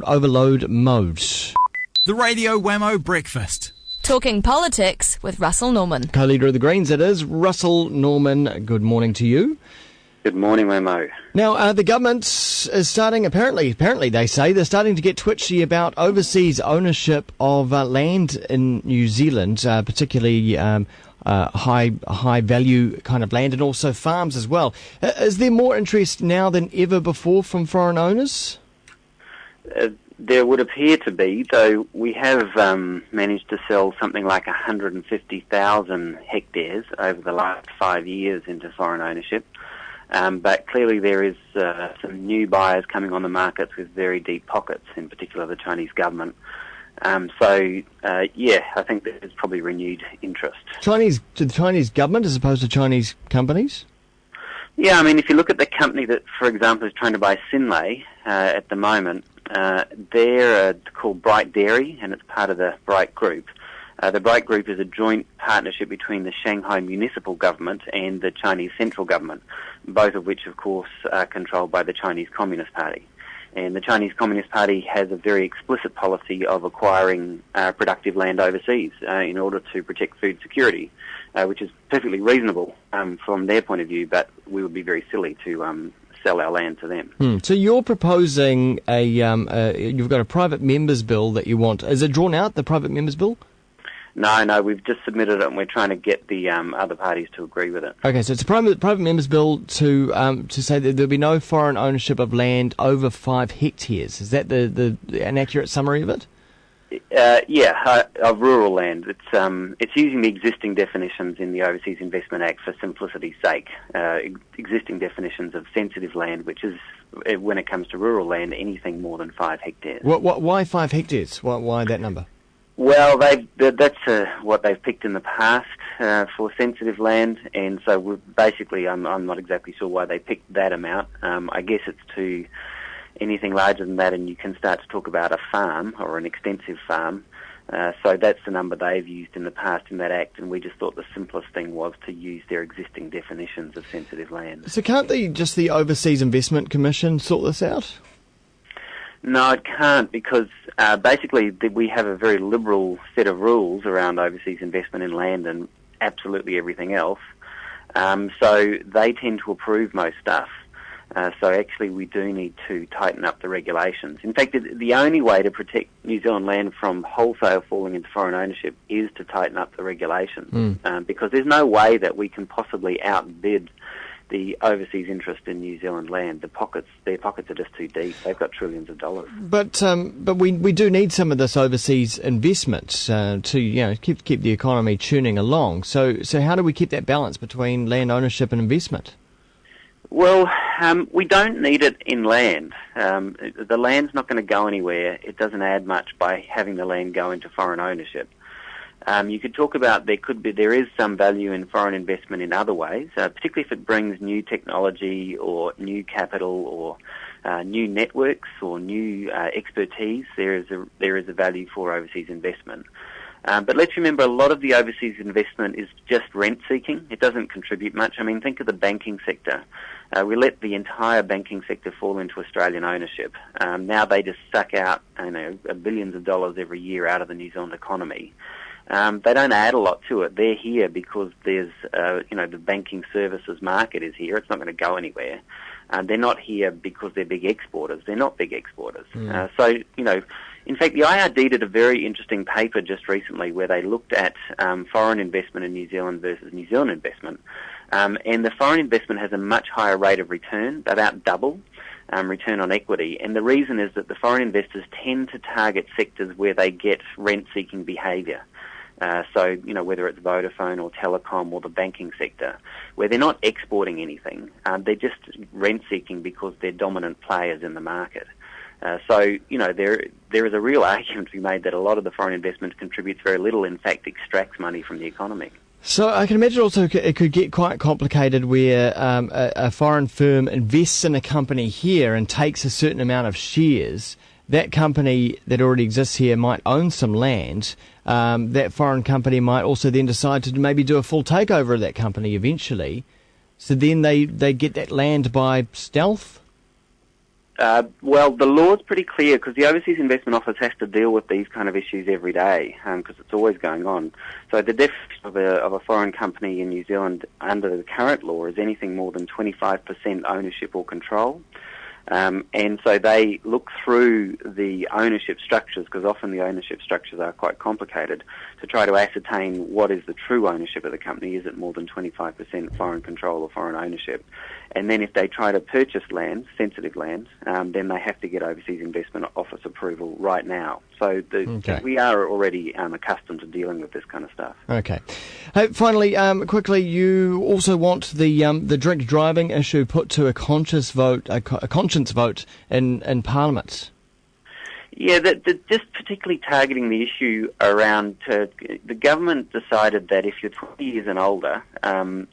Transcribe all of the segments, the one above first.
overload mode. The Radio Wammo Breakfast. Talking politics with Russell Norman. Co-leader of the Greens, it is. Russell Norman, good morning to you. Good morning, Wammo. Now, the government is starting, apparently they say, they're starting to get twitchy about overseas ownership of land in New Zealand, particularly high value kind of land and also farms as well. Is there more interest now than ever before from foreign owners? There would appear to be, though we have managed to sell something like 150,000 hectares over the last 5 years into foreign ownership. But clearly there is some new buyers coming on the markets with very deep pockets, in particular the Chinese government. I think there's probably renewed interest. To the Chinese government as opposed to Chinese companies? Yeah, I mean, if you look at the company that, for example, is trying to buy Synlait at the moment, they're called Bright Dairy, and it's part of the Bright Group. The Bright Group is a joint partnership between the Shanghai municipal government and the Chinese central government, both of which, of course, are controlled by the Chinese Communist Party. And the Chinese Communist Party has a very explicit policy of acquiring productive land overseas in order to protect food security, which is perfectly reasonable from their point of view, but we would be very silly to sell our land to them. So you're proposing you've got a private members bill that you want. Is it drawn out, the private members bill? No, we've just submitted it and we're trying to get the other parties to agree with it. Okay, so it's a private members bill to say that there'll be no foreign ownership of land over 5 hectares. Is that an accurate summary of it? Of rural land. It's using the existing definitions in the Overseas Investment Act for simplicity's sake. Existing definitions of sensitive land, which is, when it comes to rural land, anything more than 5 hectares. Why 5 hectares? Why that number? Well, that's what they've picked in the past for sensitive land, and so I'm not exactly sure why they picked that amount. I guess it's to anything larger than that, and you can start to talk about a farm or an extensive farm. So that's the number they've used in the past in that act, and we just thought the simplest thing was to use their existing definitions of sensitive land. So can't the Overseas Investment Commission sort this out? No, it can't, because basically we have a very liberal set of rules around overseas investment in land and absolutely everything else. So they tend to approve most stuff. So actually we do need to tighten up the regulations. In fact, the only way to protect New Zealand land from wholesale falling into foreign ownership is to tighten up the regulations. Because there's no way that we can possibly outbid the overseas interest in New Zealand land. Their pockets are just too deep. They've got trillions of dollars. But we do need some of this overseas investment to keep the economy tuning along. So how do we keep that balance between land ownership and investment? Well, we don't need it in land. The land's not going to go anywhere. It doesn't add much by having the land go into foreign ownership. You could talk about there is some value in foreign investment in other ways, particularly if it brings new technology or new capital or new networks or new expertise. There is a value for overseas investment. But let's remember, a lot of the overseas investment is just rent seeking. It doesn't contribute much. I mean, think of the banking sector. We let the entire banking sector fall into Australian ownership. Now they just suck out billions of dollars every year out of the New Zealand economy. They don't add a lot to it. They're here because there's, the banking services market is here. It's not going to go anywhere. They're not here because they're big exporters. They're not big exporters. In fact, the IRD did a very interesting paper just recently where they looked at foreign investment in New Zealand versus New Zealand investment. And the foreign investment has a much higher rate of return, about double return on equity. And the reason is that the foreign investors tend to target sectors where they get rent-seeking behaviour. Whether it's Vodafone or telecom or the banking sector, where they're not exporting anything, they're just rent-seeking because they're dominant players in the market. There is a real argument to be made that a lot of the foreign investment contributes very little, in fact extracts money from the economy. So I can imagine also it could get quite complicated where a foreign firm invests in a company here and takes a certain amount of shares. That company that already exists here might own some land. That foreign company might also then decide to maybe do a full takeover of that company eventually. So then they get that land by stealth? Well, the law's pretty clear because the Overseas Investment Office has to deal with these kind of issues every day because it's always going on. So the definition of a foreign company in New Zealand under the current law is anything more than 25% ownership or control. And so they look through the ownership structures, because often the ownership structures are quite complicated, to try to ascertain what is the true ownership of the company. Is it more than 25% foreign control or foreign ownership? And then if they try to purchase land, sensitive land, then they have to get Overseas Investment Office approval right now. So we are already accustomed to dealing with this kind of stuff. Okay. Hey, finally, quickly, you also want the drink driving issue put to a conscience vote in Parliament. Yeah, just particularly targeting the issue around the government decided that if you're 20 years and older,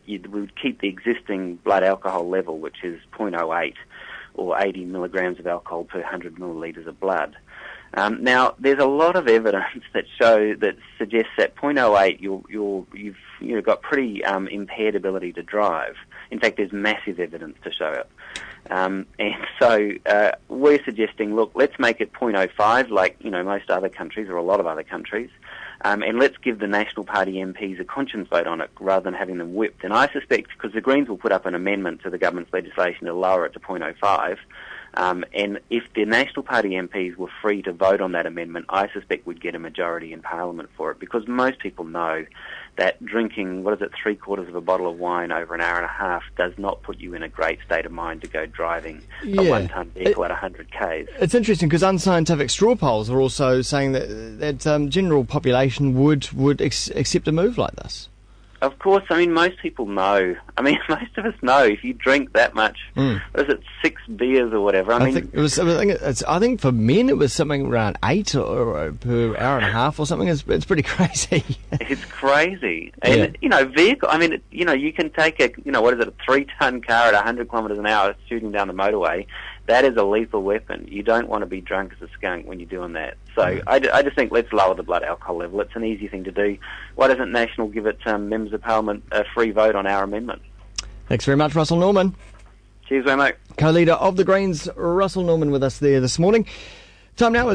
we would keep the existing blood alcohol level, which is 0.08 or 80 milligrams of alcohol per 100 millilitres of blood. Now, there's a lot of evidence that suggests that 0.08 you've got pretty impaired ability to drive. In fact, there's massive evidence to show it. And so we're suggesting, look, let's make it 0.05 like, most other countries or a lot of other countries, and let's give the National Party MPs a conscience vote on it rather than having them whipped. And I suspect, because the Greens will put up an amendment to the government's legislation to lower it to 0.05, and if the National Party MPs were free to vote on that amendment, I suspect we'd get a majority in Parliament for it, because most people know that drinking, 3/4 of a bottle of wine over an hour and a half does not put you in a great state of mind to go driving a one-ton vehicle at 100 k's. It's interesting because unscientific straw polls are also saying that general population would accept a move like this. Of course, most people know. Most of us know if you drink that much, what is it, 6 beers or whatever? I think for men it was something around 8 or per hour and a half or something. It's pretty crazy. It's crazy. And, vehicle, you can take a 3-ton car at 100 kilometres an hour shooting down the motorway. That is a lethal weapon. You don't want to be drunk as a skunk when you're doing that. So I just think let's lower the blood alcohol level. It's an easy thing to do. Why doesn't National give its members of Parliament a free vote on our amendment? Thanks very much, Russell Norman. Cheers, Wammo. Co-leader of the Greens, Russell Norman, with us there this morning. Time now